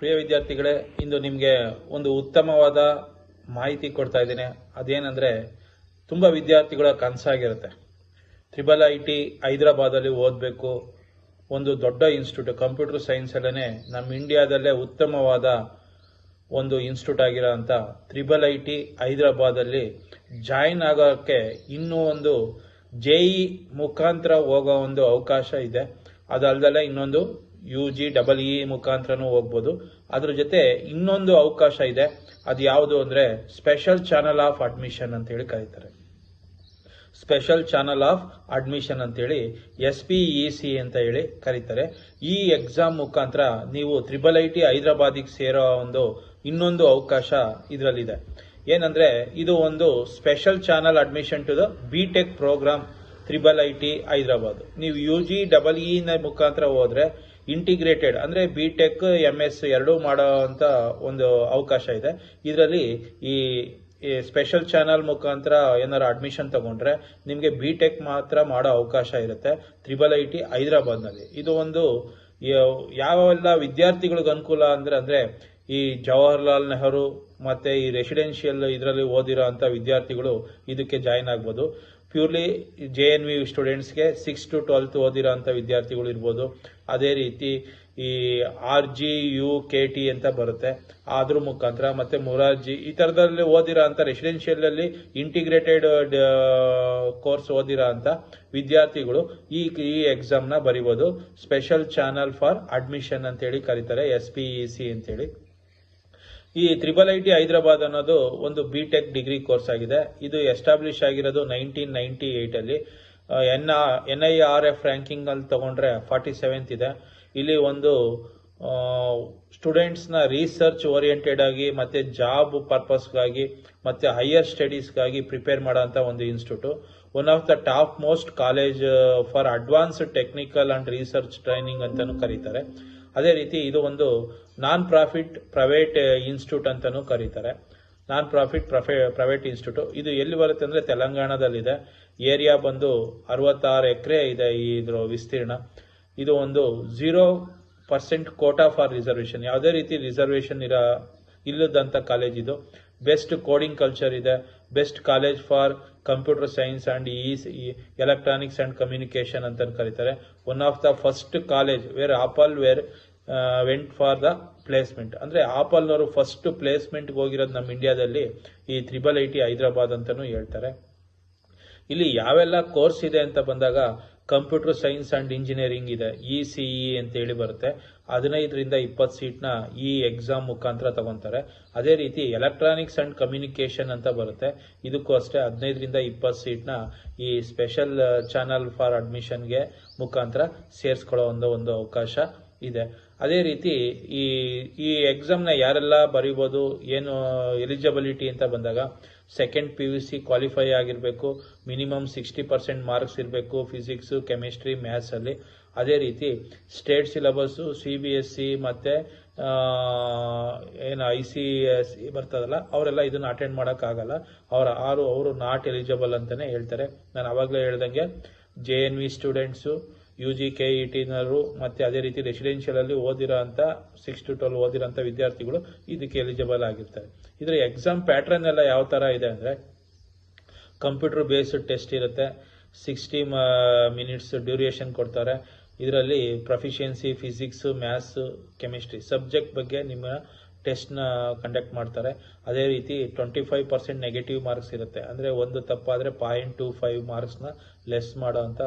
ಪ್ರಿಯ ವಿದ್ಯಾರ್ಥಿಗಳೇ, ಇಂದು ನಿಮಗೆ ಒಂದು ಉತ್ತಮವಾದ ಮಾಹಿತಿ ಕೊಡ್ತಾ ಇದ್ದೀನಿ. ಅದೇನೆಂದರೆ, ತುಂಬ ವಿದ್ಯಾರ್ಥಿಗಳ ಕನಸಾಗಿರುತ್ತೆ IIIT ಹೈದರಾಬಾದಲ್ಲಿ ಓದಬೇಕು. ಒಂದು ದೊಡ್ಡ ಇನ್ಸ್ಟಿಟ್ಯೂಟ್, ಕಂಪ್ಯೂಟರ್ ಸೈನ್ಸಲ್ಲೇ ನಮ್ಮ ಇಂಡಿಯಾದಲ್ಲೇ ಉತ್ತಮವಾದ ಒಂದು ಇನ್ಸ್ಟಿಟ್ಯೂಟ್ ಆಗಿರೋ ಅಂಥ IIIT ಹೈದರಾಬಾದಲ್ಲಿ ಜಾಯಿನ್ ಆಗೋಕ್ಕೆ ಇನ್ನೂ ಒಂದು JEE ಮುಖಾಂತರ ಹೋಗೋ ಒಂದು ಅವಕಾಶ ಇದೆ. ಅದಲ್ಲದೆ ಇನ್ನೊಂದು UG EE ಮುಖಾಂತರನೂ ಹೋಗ್ಬೋದು. ಅದ್ರ ಜೊತೆ ಇನ್ನೊಂದು ಅವಕಾಶ ಇದೆ. ಅದು ಯಾವುದು ಅಂದರೆ ಸ್ಪೆಷಲ್ ಚಾನಲ್ ಆಫ್ ಅಡ್ಮಿಷನ್ ಅಂತೇಳಿ ಕರೀತಾರೆ. ಸ್ಪೆಷಲ್ ಚಾನಲ್ ಆಫ್ ಅಡ್ಮಿಷನ್ ಅಂತೇಳಿ SPEC ಅಂತ ಹೇಳಿ ಕರೀತಾರೆ. ಈ ಎಕ್ಸಾಮ್ ಮುಖಾಂತರ ನೀವು IIIT ಹೈದರಾಬಾದಿಗೆ ಸೇರೋ ಒಂದು ಇನ್ನೊಂದು ಅವಕಾಶ ಇದರಲ್ಲಿದೆ. ಏನಂದ್ರೆ, ಇದು ಒಂದು special channel admission to the BTech programme IIIT Hyderabad. ನೀವು UG EE ಮುಖಾಂತರ ಹೋದ್ರೆ ಇಂಟಿಗ್ರೇಟೆಡ್ ಅಂದ್ರೆ BTech MS ಎರಡೂ ಮಾಡೋ ಅಂತ ಒಂದು ಅವಕಾಶ ಇದೆ. ಇದರಲ್ಲಿ ಈ ಸ್ಪೆಷಲ್ ಚಾನಲ್ ಮುಖಾಂತರ ಏನಾರು ಅಡ್ಮಿಷನ್ ತಗೊಂಡ್ರೆ ನಿಮಗೆ BTech ಮಾತ್ರ ಮಾಡೋ ಅವಕಾಶ ಇರುತ್ತೆ IIIT ಹೈದರಾಬಾದ್ನಲ್ಲಿ. ಇದು ಒಂದು ಯಾವೆಲ್ಲ ವಿದ್ಯಾರ್ಥಿಗಳಿಗೆ ಅನುಕೂಲ ಅಂದ್ರೆ ಈ ಜವಾಹರ್ಲಾಲ್ ನೆಹರು ಮತ್ತೆ ಈ ರೆಸಿಡೆನ್ಷಿಯಲ್ ಇದರಲ್ಲಿ ಓದಿರೋ ಅಂತ ವಿದ್ಯಾರ್ಥಿಗಳು ಇದಕ್ಕೆ ಜಾಯಿನ್ ಆಗ್ಬೋದು. ಪ್ಯೂರ್ಲಿ JNV ಸ್ಟೂಡೆಂಟ್ಸ್ಗೆ 6 to 12 ಓದಿರೋ ಅಂತ ವಿದ್ಯಾರ್ಥಿಗಳು ಇರ್ಬೋದು. ಅದೇ ರೀತಿ ಈ RGUKT ಅಂತ ಬರುತ್ತೆ, ಅದ್ರ ಮುಖಾಂತರ ಮತ್ತೆ ಮೊರಾರ್ಜಿ ಈ ಥರದಲ್ಲಿ ಓದಿರೋ ಅಂತ ರೆಸಿಡೆನ್ಷಿಯಲ್ ಅಲ್ಲಿ ಇಂಟಿಗ್ರೇಟೆಡ್ ಕೋರ್ಸ್ ಓದಿರೋ ಅಂತ ವಿದ್ಯಾರ್ಥಿಗಳು ಈ ಎಕ್ಸಾಮ್ನ ಬರೀಬೋದು. ಸ್ಪೆಷಲ್ ಚಾನಲ್ ಫಾರ್ ಅಡ್ಮಿಷನ್ ಅಂತೇಳಿ ಕರೀತಾರೆ, SPEC ಅಂತೇಳಿ. ಈ IIIT ಹೈದರಾಬಾದ್ ಅನ್ನೋದು ಒಂದು BTech ಡಿಗ್ರಿ ಕೋರ್ಸ್ ಆಗಿದೆ. ಇದು ಎಸ್ಟಾಬ್ಲಿಷ್ ಆಗಿರೋದು 1998 ಅಲ್ಲಿ. NIRF ರ್ಯಾಂಕಿಂಗ್ ಅಲ್ಲಿ ತಗೊಂಡ್ರೆ 47th ಇದೆ. ಇಲ್ಲಿ ಒಂದು ಸ್ಟೂಡೆಂಟ್ಸ್ನ ರಿಸರ್ಚ್ ಓರಿಯೆಂಟೆಡ್ ಆಗಿ ಮತ್ತೆ ಜಾಬ್ ಪರ್ಪಸ್ಗಾಗಿ ಮತ್ತೆ ಹೈಯರ್ ಸ್ಟಡೀಸ್ಗಾಗಿ ಪ್ರಿಪೇರ್ ಮಾಡೋಂಥ ಒಂದು institute. One of the top most college for advanced technical and research training ಅಂತಾನೂ ಕರೀತಾರೆ. ಅದೇ ರೀತಿ ಇದು ಒಂದು ನಾನ್ ಪ್ರಾಫಿಟ್ ಪ್ರೈವೇಟ್ ಇನ್ಸ್ಟಿಟ್ಯೂಟ್ ಅಂತಾನೂ ಕರೀತಾರೆ. Non profit private institute. ಇದು ಎಲ್ಲಿ ಬರುತ್ತೆ ಅಂದ್ರೆ ತೆಲಂಗಾಣದಲ್ಲಿದೆ. ಏರಿಯಾ ಬಂದು 66 ಎಕರೆ ಇದೆ ಇದ್ರ ವಿಸ್ತೀರ್ಣ. ಇದು ಒಂದು 0% ಕೋಟಾ ಫಾರ್ ರಿಸರ್ವೇಶನ್, ಯಾವುದೇ ರೀತಿ ರಿಸರ್ವೇಶನ್ ಇಲ್ಲದಂತ ಕಾಲೇಜ್ ಇದು. ಬೆಸ್ಟ್ ಕೋಡಿಂಗ್ ಕಲ್ಚರ್ ಇದೆ. Best college for computer science and electronics and communication ಅಂತ ಕರೀತಾರೆ. One of the first college where Apple went for the placement. ಅಂದ್ರೆ ಆಪಲ್ನವರು ಫಸ್ಟ್ ಪ್ಲೇಸ್ಮೆಂಟ್ಗೆ ಹೋಗಿರೋದು ನಮ್ಮ ಇಂಡಿಯಾದಲ್ಲಿ ಈ IIIT ಹೈದರಾಬಾದ್ ಅಂತಾನೂ ಹೇಳ್ತಾರೆ. ಇಲ್ಲಿ ಯಾವೆಲ್ಲ ಕೋರ್ಸ್ ಇದೆ ಅಂತ ಬಂದಾಗ ಕಂಪ್ಯೂಟರ್ ಸೈನ್ಸ್ ಅಂಡ್ ಇಂಜಿನಿಯರಿಂಗ್ ಇದೆ, ECE ಅಂತ ಹೇಳಿ ಬರುತ್ತೆ. 15ರಿಂದ 20 ಸೀಟ್ನ ಈ ಎಕ್ಸಾಮ್ ಮುಖಾಂತರ ತಗೊಂತಾರೆ. ಅದೇ ರೀತಿ ಎಲೆಕ್ಟ್ರಾನಿಕ್ಸ್ ಅಂಡ್ ಕಮ್ಯುನಿಕೇಶನ್ ಅಂತ ಬರುತ್ತೆ. ಇದಕ್ಕೂ ಅಷ್ಟೇ 15ರಿಂದ 20 ಸೀಟ್ನ ಈ ಸ್ಪೆಷಲ್ ಚಾನಲ್ ಫಾರ್ ಅಡ್ಮಿಷನ್ಗೆ ಮುಖಾಂತರ ಸೇರಿಸ್ಕೊಳ್ಳೋ ಒಂದು ಅವಕಾಶ ಇದೆ. ಅದೇ ರೀತಿ ಈ ಎಕ್ಸಾಮ್ನ ಯಾರೆಲ್ಲ ಬರೀಬೋದು, ಏನು ಎಲಿಜಿಬಿಲಿಟಿ ಅಂತ ಬಂದಾಗ ಸೆಕೆಂಡ್ PUC ಕ್ವಾಲಿಫೈ ಆಗಿರಬೇಕು, ಮಿನಿಮಮ್ 60% ಮಾರ್ಕ್ಸ್ ಇರಬೇಕು ಫಿಸಿಕ್ಸ್, ಕೆಮಿಸ್ಟ್ರಿ, ಮ್ಯಾಥ್ಸ್ ಅಲ್ಲಿ. ಅದೇ ರೀತಿ ಸ್ಟೇಟ್ ಸಿಲೆಬಸ್ಸು CBSE ಮತ್ತೆ ಏನು ICSE ಬರ್ತದಲ್ಲ, ಅವರೆಲ್ಲ ಇದನ್ನ ಅಟೆಂಡ್ ಮಾಡೋಕ್ಕಾಗಲ್ಲ. ಅವರು ನಾಟ್ ಎಲಿಜಿಬಲ್ ಅಂತಾನೆ ಹೇಳ್ತಾರೆ. ನಾನು ಅವಾಗಲೇ ಹೇಳ್ದಂಗೆ JNV ಸ್ಟೂಡೆಂಟ್ಸು, UG KETನವರು ಮತ್ತೆ ಅದೇ ರೀತಿ ರೆಸಿಡೆನ್ಷಿಯಲ್ ಅಲ್ಲಿ ಓದಿರೋ ಅಂತ 6 to 12 ಓದಿರೋ ಅಂತ ವಿದ್ಯಾರ್ಥಿಗಳು ಇದಕ್ಕೆ ಎಲಿಜಿಬಲ್ ಆಗಿರ್ತಾರೆ. ಇದರ ಎಕ್ಸಾಮ್ ಪ್ಯಾಟ್ರನ್ ಎಲ್ಲ ಯಾವ ತರ ಇದೆ ಅಂದ್ರೆ, ಕಂಪ್ಯೂಟರ್ ಬೇಸ್ಡ್ ಟೆಸ್ಟ್ ಇರುತ್ತೆ. 60 ಮಿನಿಟ್ಸ್ ಡ್ಯೂರೇಷನ್ ಕೊಡ್ತಾರೆ. ಇದರಲ್ಲಿ proficiency physics, maths, chemistry subject ಬಗ್ಗೆ ನಿಮ್ಮ ಟೆಸ್ಟ್ನ ಕಂಡಕ್ಟ್ ಮಾಡ್ತಾರೆ. ಅದೇ ರೀತಿ 25% ನೆಗೆಟಿವ್ ಮಾರ್ಕ್ಸ್ ಇರುತ್ತೆ. ಅಂದರೆ ಒಂದು ತಪ್ಪಾದರೆ 0.25 ಮಾರ್ಕ್ಸ್ನ ಲೆಸ್ ಮಾಡೋ ಅಂತ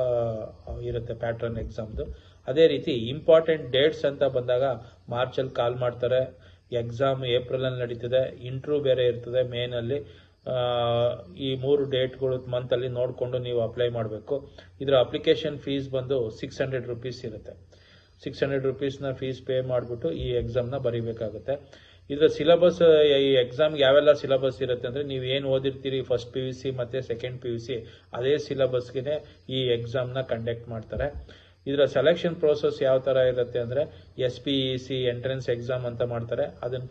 ಇರುತ್ತೆ ಪ್ಯಾಟ್ರನ್ ಎಕ್ಸಾಮ್ದು. ಅದೇ ರೀತಿ ಇಂಪಾರ್ಟೆಂಟ್ ಡೇಟ್ಸ್ ಅಂತ ಬಂದಾಗ ಮಾರ್ಚಲ್ಲಿ ಕಾಲ್ ಮಾಡ್ತಾರೆ. ಎಕ್ಸಾಮ್ ಏಪ್ರಿಲಲ್ಲಿ ನಡೀತದೆ. ಇಂಟ್ರ್ಯೂ ಬೇರೆ ಇರ್ತದೆ ಮೇನಲ್ಲಿ. ಈ 3 ಡೇಟ್ಗಳು ಮಂತಲ್ಲಿ ನೋಡಿಕೊಂಡು ನೀವು ಅಪ್ಲೈ ಮಾಡಬೇಕು. ಇದರ ಅಪ್ಲಿಕೇಶನ್ ಫೀಸ್ ಬಂದು 600 ರೂಪೀಸ್ ಇರುತ್ತೆ. 600 ರೂಪೀಸ್ನ ಫೀಸ್ ಪೇ ಮಾಡಿಬಿಟ್ಟು ಈ ಎಕ್ಸಾಮ್ನ ಬರೀಬೇಕಾಗುತ್ತೆ. ಇದರ ಸಿಲೆಬಸ್, ಈ ಎಕ್ಸಾಮ್ಗೆ ಯಾವೆಲ್ಲ ಸಿಲೆಬಸ್ ಇರುತ್ತೆ ಅಂದರೆ, ನೀವು ಏನು ಓದಿರ್ತೀರಿ ಫಸ್ಟ್ PUC ಮತ್ತು ಸೆಕೆಂಡ್ PUC ಅದೇ ಸಿಲೆಬಸ್ಗೆ ಈ ಎಕ್ಸಾಮ್ನ ಕಂಡಕ್ಟ್ ಮಾಡ್ತಾರೆ. ಇದರ ಸೆಲೆಕ್ಷನ್ ಪ್ರೋಸೆಸ್ ಯಾವ ಥರ ಇರುತ್ತೆ ಅಂದರೆ, SPEC ಎಂಟ್ರೆನ್ಸ್ ಎಕ್ಸಾಮ್ ಅಂತ ಮಾಡ್ತಾರೆ. ಅದನ್ನು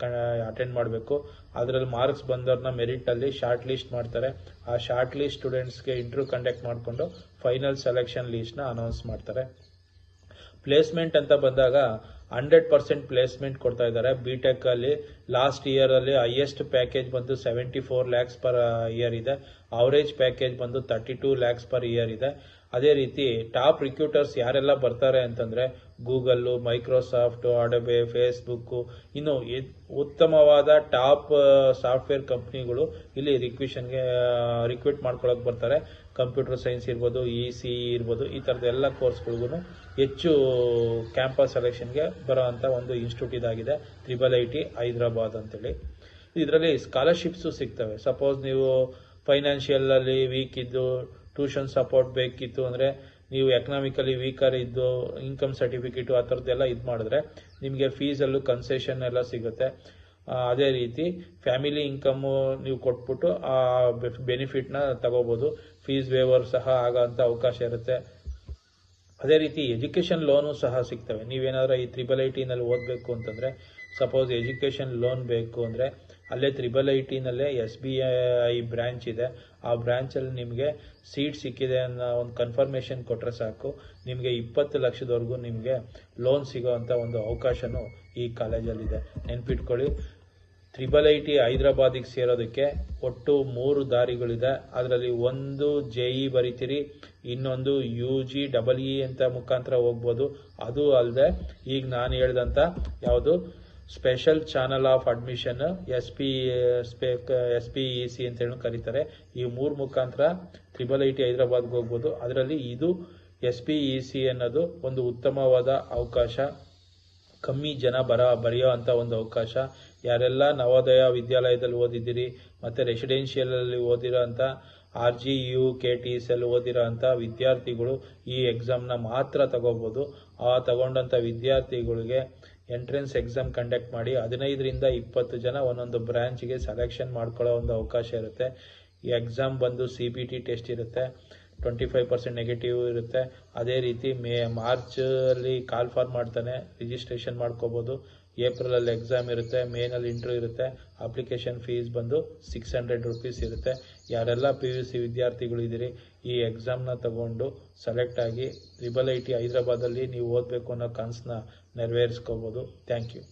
ಅಟೆಂಡ್ ಮಾಡಬೇಕು. ಅದರಲ್ಲಿ ಮಾರ್ಕ್ಸ್ ಬಂದವ್ರನ್ನ ಮೆರಿಟಲ್ಲಿ ಶಾರ್ಟ್ ಲಿಸ್ಟ್ ಮಾಡ್ತಾರೆ. ಆ ಶಾರ್ಟ್ ಲಿಸ್ಟ್ ಸ್ಟೂಡೆಂಟ್ಸ್ಗೆ ಇಂಟರ್ವ್ಯೂ ಕಂಡಕ್ಟ್ ಮಾಡಿಕೊಂಡು ಫೈನಲ್ ಸೆಲೆಕ್ಷನ್ ಲೀಸ್ಟ್ನ ಅನೌನ್ಸ್ ಮಾಡ್ತಾರೆ. ಪ್ಲೇಸ್ಮೆಂಟ್ ಅಂತ ಬಂದಾಗ 100% ಪ್ಲೇಸ್ಮೆಂಟ್ ಕೊಡ್ತಾ ಇದ್ದಾರೆ. BTech ಅಲ್ಲಿ ಲಾಸ್ಟ್ ಇಯರ್ ಅಲ್ಲಿ ಹೈಯೆಸ್ಟ್ ಪ್ಯಾಕೇಜ್ ಬಂದು 74 lakhs ಪರ್ ಇಯರ್ ಇದೆ. ಅವರೇಜ್ ಪ್ಯಾಕೇಜ್ ಬಂದು 32 lakhs ಪರ್ ಇಯರ್ ಇದೆ. ಅದೇ ರೀತಿ ಟಾಪ್ ರಿಕ್ರೂಟರ್ಸ್ ಯಾರೆಲ್ಲ ಬರ್ತಾರೆ ಅಂತಂದ್ರೆ ಗೂಗಲ್, ಮೈಕ್ರೋಸಾಫ್ಟ್, ಅಡಬೆ, ಫೇಸ್ಬುಕ್, ಇನ್ನು ಉತ್ತಮವಾದ ಟಾಪ್ ಸಾಫ್ಟ್ವೇರ್ ಕಂಪ್ನಿಗಳು ಇಲ್ಲಿ ರಿಕ್ರೂಟ್ ಮಾಡ್ಕೊಳಕ್ ಬರ್ತಾರೆ. ಕಂಪ್ಯೂಟರ್ ಸೈನ್ಸ್ ಇರ್ಬೋದು, ECE ಇರ್ಬೋದು, ಈ ಥರದ ಎಲ್ಲ ಕೋರ್ಸ್ಗಳಿಗೂ ಹೆಚ್ಚು ಕ್ಯಾಂಪಸ್ ಸೆಲೆಕ್ಷನ್ಗೆ ಬರೋವಂಥ ಒಂದು ಇನ್ಸ್ಟಿಟ್ಯೂಟ್ ಇದಾಗಿದೆ IIIT ಹೈದರಾಬಾದ್ ಅಂತೇಳಿ. ಇದರಲ್ಲಿ ಸ್ಕಾಲರ್ಶಿಪ್ಸು ಸಿಗ್ತವೆ. ಸಪೋಸ್ ನೀವು ಫೈನಾನ್ಷಿಯಲ್ ಅಲ್ಲಿ ವೀಕ್ ಇದ್ದು ಟ್ಯೂಷನ್ ಸಪೋರ್ಟ್ ಬೇಕಿತ್ತು ಅಂದರೆ, ನೀವು ಎಕನಾಮಿಕಲಿ ವೀಕರ್ ಇದ್ದು ಇನ್ಕಮ್ ಸರ್ಟಿಫಿಕೇಟು ಆ ಥರದ್ದೆಲ್ಲ ಇದು ಮಾಡಿದ್ರೆ ನಿಮಗೆ ಫೀಸಲ್ಲೂ ಕನ್ಸೆಷನ್ ಎಲ್ಲ ಸಿಗುತ್ತೆ. ಅದೇ ರೀತಿ ಫ್ಯಾಮಿಲಿ ಇನ್ಕಮ್ಮು ನೀವು ಕೊಟ್ಬಿಟ್ಟು ಆ ಬೆನಿಫಿಟ್ನ ತಗೋಬೋದು. ಫೀಸ್ ವೇವರ್ ಸಹ ಆಗೋಂಥ ಅವಕಾಶ ಇರುತ್ತೆ. ಅದೇ ರೀತಿ ಎಜುಕೇಷನ್ ಲೋನು ಸಹ ಸಿಗ್ತವೆ. ನೀವೇನಾದ್ರೂ ಈ IIITನಲ್ಲಿ ಓದಬೇಕು ಅಂತಂದರೆ, ಸಪೋಸ್ ಎಜುಕೇಷನ್ ಲೋನ್ ಬೇಕು ಅಂದರೆ ಅಲ್ಲೇ IIITನಲ್ಲೇ SBI ಬ್ರ್ಯಾಂಚ್ ಇದೆ. ಆ ಬ್ರ್ಯಾಂಚಲ್ಲಿ ನಿಮಗೆ ಸೀಟ್ ಸಿಕ್ಕಿದೆ ಅನ್ನೋ ಒಂದು ಕನ್ಫರ್ಮೇಷನ್ ಕೊಟ್ಟರೆ ಸಾಕು, ನಿಮಗೆ 20 ಲಕ್ಷದವರೆಗೂ ನಿಮಗೆ ಲೋನ್ ಸಿಗೋವಂಥ ಒಂದು ಅವಕಾಶನೂ ಈ ಕಾಲೇಜಲ್ಲಿದೆ. ನೆನ್ಪಿಟ್ಕೊಳ್ಳಿ, IIIT ಹೈದರಾಬಾದಿಗೆ ಸೇರೋದಕ್ಕೆ ಒಟ್ಟು 3 ದಾರಿಗಳಿದೆ. ಅದರಲ್ಲಿ ಒಂದು JE ಬರಿತೀರಿ, ಇನ್ನೊಂದು UG EE ಅಂತ ಮುಖಾಂತರ ಹೋಗ್ಬೋದು. ಅದು ಅಲ್ಲದೆ ಈಗ ನಾನು ಹೇಳ್ದಂಥ ಯಾವುದು special channel of admission SPEC ಅಂತ ಹೇಳಿ ಕರೀತಾರೆ. ಈ 3 ಮುಖಾಂತರ IIIT ಹೈದರಾಬಾದ್ಗೆ ಹೋಗ್ಬೋದು. ಅದರಲ್ಲಿ ಇದು SPEC ಅನ್ನೋದು ಒಂದು ಉತ್ತಮವಾದ ಅವಕಾಶ. ಕಮ್ಮಿ ಜನ ಬರೆಯೋ ಅಂಥ ಒಂದು ಅವಕಾಶ. ಯಾರೆಲ್ಲ ನವೋದಯ ವಿದ್ಯಾಲಯದಲ್ಲಿ ಓದಿದ್ದೀರಿ ಮತ್ತು ರೆಸಿಡೆನ್ಷಿಯಲಲ್ಲಿ ಓದಿರೋ ಅಂಥ RGU KTS ಅಲ್ಲಿ ಓದಿರೋ ಅಂಥ ವಿದ್ಯಾರ್ಥಿಗಳು ಈ ಎಕ್ಸಾಮ್ನ ಮಾತ್ರ ತಗೋಬೋದು. ಆ ತಗೊಂಡಂಥ ವಿದ್ಯಾರ್ಥಿಗಳಿಗೆ ಎಂಟ್ರೆನ್ಸ್ ಎಕ್ಸಾಮ್ ಕಂಡಕ್ಟ್ ಮಾಡಿ 15ರಿಂದ 20 ಜನ ಒಂದೊಂದು ಬ್ರಾಂಚ್ಗೆ ಸೆಲೆಕ್ಷನ್ ಮಾಡ್ಕೊಳ್ಳೋ ಒಂದು ಅವಕಾಶ ಇರುತ್ತೆ. ಈ ಎಕ್ಸಾಮ್ ಬಂದು CBT ಟೆಸ್ಟ್ ಇರುತ್ತೆ, 25% ನೆಗೆಟಿವ್ ಇರುತ್ತೆ. ಅದೇ ರೀತಿ ಮಾರ್ಚಲ್ಲಿ ಕಾಲ್ ಫಾರ್ ಮಾಡ್ತಾನೆ, ರಿಜಿಸ್ಟ್ರೇಷನ್ ಮಾಡ್ಕೋಬೋದು. ಏಪ್ರಿಲಲ್ಲಿ ಎಕ್ಸಾಮ್ ಇರುತ್ತೆ, ಮೇನಲ್ಲಿ ಇಂಟರ್ವ್ಯೂ ಇರುತ್ತೆ. ಅಪ್ಲಿಕೇಶನ್ ಫೀಸ್ ಬಂದು 600 rupees ಇರುತ್ತೆ. ಯಾರೆಲ್ಲ PUC ವಿದ್ಯಾರ್ಥಿಗಳು ಇದ್ದೀರಿ, ಈ ಎಕ್ಸಾಮ್ನ ತಗೊಂಡು ಸೆಲೆಕ್ಟ್ ಆಗಿ IIIT ಹೈದರಾಬಾದಲ್ಲಿ ನೀವು ಓದಬೇಕು ಅನ್ನೋ ಕನಸನ್ನ ನೆರವೇರಿಸ್ಕೋಬೋದು. Thank you.